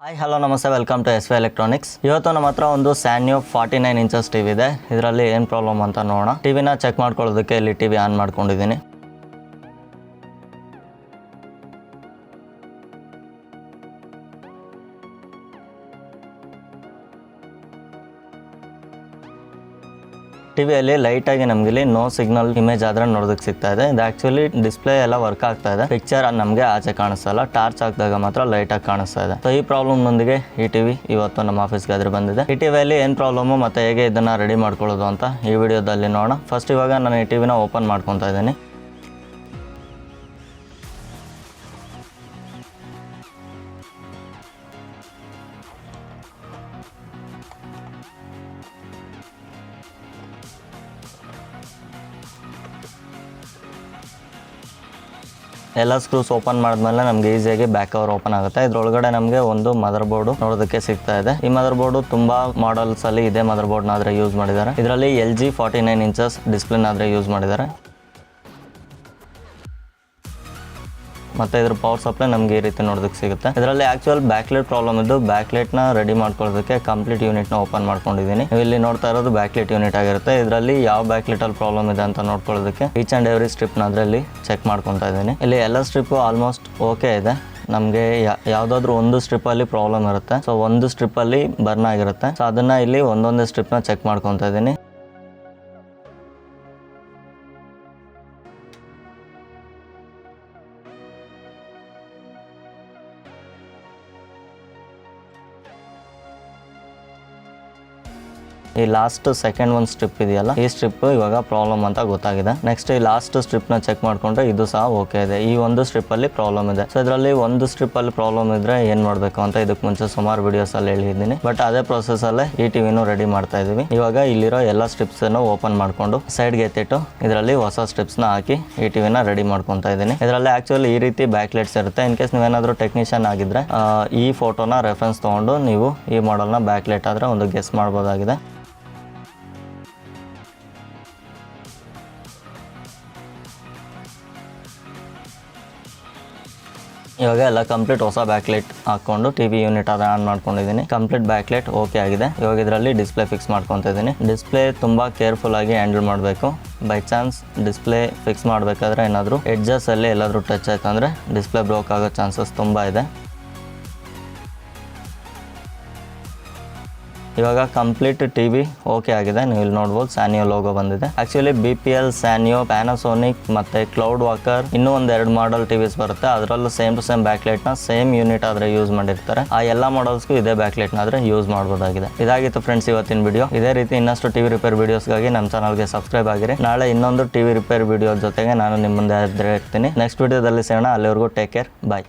Hi hello ನಮಸ್ತೆ welcome to S V electronics. ಇವತ್ತು ನಮ್ಮ ಹತ್ರ ಒಂದು ಸ್ಯಾನ್ಯೋ 49 ಇಂಚಸ್ ಟಿವಿ ಇದೆ. ಇದರಲ್ಲಿ ಏನು ಪ್ರಾಬ್ಲಮ್ ಅಂತ ನೋಡೋಣ. ಟಿವಿನ ಚೆಕ್ ಮಾಡ್ಕೊಳ್ಳೋದಕ್ಕೆ ಇಲ್ಲಿ ಟಿವಿ ಆನ್ ಮಾಡ್ಕೊಂಡಿದ್ದೀನಿ. ಟಿವಿಯಲ್ಲಿ ಲೈಟಾಗಿ ನಮಗೆ ಇಲ್ಲಿ ನೋ ಸಿಗ್ನಲ್ ಇಮೇಜ್ ಆದ್ರೆ ನೋಡೋದಕ್ಕೆ ಸಿಗ್ತಾ ಇದೆ. ಇದು ಆಕ್ಚುಲಿ ಡಿಸ್ಪ್ಲೇ ಎಲ್ಲ ವರ್ಕ್ ಆಗ್ತಾ ಇದೆ, ಪಿಕ್ಚರ್ ನಮಗೆ ಆಚೆ ಕಾಣಿಸ್ತಲ್ಲ, ಟಾರ್ಚ್ ಹಾಕಿದಾಗ ಮಾತ್ರ ಲೈಟ್ ಆಗಿ ಕಾಣಿಸ್ತಾ ಇದೆ. ಸೊ ಈ ಪ್ರಾಬ್ಲಮ್ ನೊಂದಿಗೆ ಈ ಟಿವಿ ಇವತ್ತು ನಮ್ಮ ಆಫೀಸ್ಗೆ ಆದ್ರೆ ಬಂದಿದೆ. ಈ ಟಿವಿಯಲ್ಲಿ ಏನು ಪ್ರಾಬ್ಲಮ್ ಮತ್ತೆ ಹೇಗೆ ಇದನ್ನ ರೆಡಿ ಮಾಡ್ಕೊಳ್ಳೋದು ಅಂತ ಈ ವಿಡಿಯೋದಲ್ಲಿ ನೋಡೋಣ. ಫಸ್ಟ್ ಇವಾಗ ನಾನು ಈ ಟಿವಿನ ಓಪನ್ ಮಾಡ್ಕೊತಾ ಇದ್ದೀನಿ. ಎಲ್ಲ ಸ್ಕ್ರೂಸ್ ಓಪನ್ ಮಾಡಿದ್ಮೇಲೆ ನಮಗೆ ಈಸಿಯಾಗಿ ಬ್ಯಾಕ್ ಕವರ್ ಓಪನ್ ಆಗುತ್ತೆ. ಇದ್ರೊಳಗಡೆ ನಮಗೆ ಒಂದು ಮದರ್ ಬೋರ್ಡ್ ನೋಡೋದಕ್ಕೆ ಸಿಗ್ತಾ ಇದೆ. ಈ ಮದರ್ ಬೋರ್ಡ್ ತುಂಬಾ ಮಾಡೆಲ್ಸ್ ಅಲ್ಲಿ ಇದೇ ಮದರ್ ಬೋರ್ಡ್ ನಾದ್ರೆ ಯೂಸ್ ಮಾಡಿದ್ದಾರೆ. ಇದರಲ್ಲಿ LG 49 ಇಂಚಸ್ ಡಿಸ್ಪ್ಲೇ ನಾದ್ರೆ ಯೂಸ್ ಮಾಡಿದ್ದಾರೆ. ಮತ್ತೆ ಇದ್ರ ಪವರ್ ಸಪ್ಲೈ ನಮಗೆ ಈ ರೀತಿ ನೋಡೋದಕ್ಕೆ ಸಿಗುತ್ತೆ. ಇದರಲ್ಲಿ ಆಕ್ಚುಯಲ್ ಬ್ಯಾಕ್ಲೈಟ್ ಪ್ರಾಬ್ಲಮ್ ಇದ್ದು ಬ್ಯಾಕ್ಲೈಟ್ ನ ರೆಡಿ ಮಾಡ್ಕೊಳ್ಳೋದಕ್ಕೆ ಕಂಪ್ಲೀಟ್ ಯೂನಿಟ್ ನ ಓಪನ್ ಮಾಡ್ಕೊಂಡಿದ್ದೀನಿ. ನೀವು ಇಲ್ಲಿ ನೋಡ್ತಾ ಇರೋದು ಬ್ಯಾಕ್ಲೈಟ್ ಯೂನಿಟ್ ಆಗಿರುತ್ತೆ. ಇದರಲ್ಲಿ ಯಾವ ಬ್ಯಾಕ್ಲೈಟ್ ಅಲ್ಲಿ ಪ್ರಾಬ್ಲಮ್ ಇದೆ ಅಂತ ನೋಡ್ಕೊಳ್ಳೋದಕ್ಕೆ ಈಚ್ ಅಂಡ್ ಎವ್ರಿ ಸ್ಟ್ರಿಪ್ ನ ಅದರಲ್ಲಿ ಚೆಕ್ ಮಾಡ್ಕೊತಾ ಇದ್ದೀನಿ. ಇಲ್ಲಿ ಎಲ್ಲ ಸ್ಟ್ರಿಪ್ ಆಲ್ಮೋಸ್ಟ್ ಓಕೆ ಇದೆ. ನಮಗೆ ಯಾವುದಾದ್ರೂ ಒಂದು ಸ್ಟ್ರಿಪ್ ಅಲ್ಲಿ ಪ್ರಾಬ್ಲಮ್ ಇರುತ್ತೆ. ಸೊ ಒಂದು ಸ್ಟ್ರಿಪ್ ಅಲ್ಲಿ ಬರ್ನ್ ಆಗಿರುತ್ತೆ. ಸೊ ಅದನ್ನ ಇಲ್ಲಿ ಒಂದೊಂದೇ ಸ್ಟ್ರಿಪ್ ನ ಚೆಕ್ ಮಾಡ್ಕೊತಾ ಇದ್ದೀನಿ. ಈ ಲಾಸ್ಟ್ ಸೆಕೆಂಡ್ ಒಂದು ಸ್ಟ್ರಿಪ್ ಇದೆಯಲ್ಲ, ಈ ಸ್ಟ್ರಿಪ್ ಇವಾಗ ಪ್ರಾಬ್ಲಮ್ ಅಂತ ಗೊತ್ತಾಗಿದೆ. ನೆಕ್ಸ್ಟ್ ಈ ಲಾಸ್ಟ್ ಸ್ಟ್ರಿಪ್ ನ ಚೆಕ್ ಮಾಡ್ಕೊಂಡ್ರೆ ಇದು ಸಹ ಓಕೆ ಇದೆ. ಈ ಒಂದು ಸ್ಟ್ರಿಪ್ ಅಲ್ಲಿ ಪ್ರಾಬ್ಲಮ್ ಇದೆ. ಸೊ ಇದರಲ್ಲಿ ಒಂದು ಸ್ಟ್ರಿಪ್ ಅಲ್ಲಿ ಪ್ರಾಬ್ಲಮ್ ಇದ್ರೆ ಏನ್ ಮಾಡ್ಬೇಕು ಅಂತ ಇದಕ್ಕೆ ಮುಂಚೆ ಸುಮಾರು ವಿಡಿಯೋಸ್ ಅಲ್ಲಿ ಹೇಳಿದ್ದೀನಿ. ಬಟ್ ಅದೇ ಪ್ರೊಸೆಸ್ ಅಲ್ಲೇ ಈ ಟಿವಿನೂ ರೆಡಿ ಮಾಡ್ತಾ ಇದೀವಿ. ಇವಾಗ ಇಲ್ಲಿರೋ ಎಲ್ಲ ಸ್ಟ್ರಿಪ್ಸ್ ಅನ್ನು ಓಪನ್ ಮಾಡ್ಕೊಂಡು ಸೈಡ್ಗೆ ಎತ್ತಿಟ್ಟು ಇದರಲ್ಲಿ ಹೊಸ ಸ್ಟ್ರಿಪ್ಸ್ ನ ಹಾಕಿ ಈ ಟಿವಿನ ರೆಡಿ ಮಾಡ್ಕೊಂತಾ ಇದ್ದೀನಿ. ಇದರಲ್ಲಿ ಆಕ್ಚುಲಿ ಈ ರೀತಿ ಬ್ಯಾಕ್ ಲೈಟ್ಸ್ ಇರುತ್ತೆ. ಇನ್ ಕೇಸ್ ನೀವೇನಾದ್ರೂ ಟೆಕ್ನಿಷಿಯನ್ ಆಗಿದ್ರೆ ಈ ಫೋಟೋನ ರೆಫರೆನ್ಸ್ ತಗೊಂಡು ನೀವು ಈ ಮಾಡೆಲ್ ನ ಬ್ಯಾಕ್ ಲೈಟ್ ಆದ್ರೆ ಒಂದು ಗೆಸ್ ಮಾಡಬಹುದಾಗಿದೆ. ಇವಾಗ ಎಲ್ಲ ಕಂಪ್ಲೀಟ್ ಹೊಸ ಬ್ಯಾಕ್ಲೈಟ್ ಹಾಕೊಂಡು ಟಿವಿ ಯೂನಿಟ್ ಆದ್ರೆ ಆನ್ ಮಾಡ್ಕೊಂಡಿದ್ದೀನಿ. ಕಂಪ್ಲೀಟ್ ಬ್ಯಾಕ್ಲೈಟ್ ಓಕೆ ಆಗಿದೆ. ಇವಾಗ ಇದರಲ್ಲಿ ಡಿಸ್ಪ್ಲೇ ಫಿಕ್ಸ್ ಮಾಡ್ಕೊತಾ ಇದ್ದೀನಿ. ಡಿಸ್ಪ್ಲೇ ತುಂಬಾ ಕೇರ್ಫುಲ್ ಆಗಿ ಹ್ಯಾಂಡಲ್ ಮಾಡಬೇಕು. ಬೈ ಚಾನ್ಸ್ ಡಿಸ್ಪ್ಲೇ ಫಿಕ್ಸ್ ಮಾಡಬೇಕಾದ್ರೆ ಏನಾದರೂ ಎಡ್ಜಸ್ ಅಲ್ಲಿ ಎಲ್ಲಾದರೂ ಟಚ್ ಆಯ್ತು ಅಂದ್ರೆ ಡಿಸ್ಪ್ಲೇ ಬ್ರೋಕ್ ಆಗೋ ಚಾನ್ಸಸ್ ತುಂಬಾ ಇದೆ. ಇವಾಗ ಕಂಪ್ಲೀಟ್ ಟಿವಿ ಓಕೆ ಆಗಿದೆ. ನೀವು ಇಲ್ಲಿ ನೋಡ್ಬೋದು ಸ್ಯಾನಿಯೋ ಲೋಗೋ ಬಂದಿದೆ. ಆಕ್ಚುಲಿ BPL, ಸ್ಯಾನಿಯೋ, ಪ್ಯಾನಾಸೋನಿಕ್ ಮತ್ತೆ ಕ್ಲೌಡ್ ವಾಕರ್ ಇನ್ನೂ ಒಂದೆರಡು ಮಾಡೆಲ್ ಟಿವಿಸ್ ಬರುತ್ತೆ. ಅದರಲ್ಲೂ ಸೇಮ್ ಟು ಸೇಮ್ ಬ್ಯಾಕ್ಲೈಟ್ ನ ಸೇಮ್ ಯೂನಿಟ್ ಆದ್ರೆ ಯೂಸ್ ಮಾಡಿರ್ತಾರೆ. ಆ ಎಲ್ಲ ಮಾಡೆಲ್ಸ್ಗೂ ಇದೇ ಬ್ಯಾಕ್ಲೈಟ್ ನ ಆದ್ರೆ ಯೂಸ್ ಮಾಡಬಹುದಾಗಿದೆ. ಇದಾಗಿತ್ತು ಫ್ರೆಂಡ್ಸ್ ಇವತ್ತಿನ ವಿಡಿಯೋ. ಇದೇ ರೀತಿ ಇನ್ನಷ್ಟು ಟಿವಿ ರಿಪೇರ್ ವಿಡಿಯೋಸ್ಗಾಗಿ ನಮ್ಮ ಚಾನಲ್ಗೆ ಸಬ್ಸ್ಕ್ರೈಬ್ ಆಗಿರಿ. ನಾಳೆ ಇನ್ನೊಂದು ಟಿವಿ ರಿಪೇರ್ ವಿಡಿಯೋ ಜೊತೆಗೆ ನಾನು ನಿಮ್ಮ ಮುಂದೆ ಇರ್ತೀನಿ. ನೆಕ್ಸ್ಟ್ ವಿಡಿಯೋದಲ್ಲಿ ಸಿಗೋಣ. ಅಲ್ಲಿವರೆಗೂ ಟೇಕ್ ಕೇರ್, ಬಾಯ್.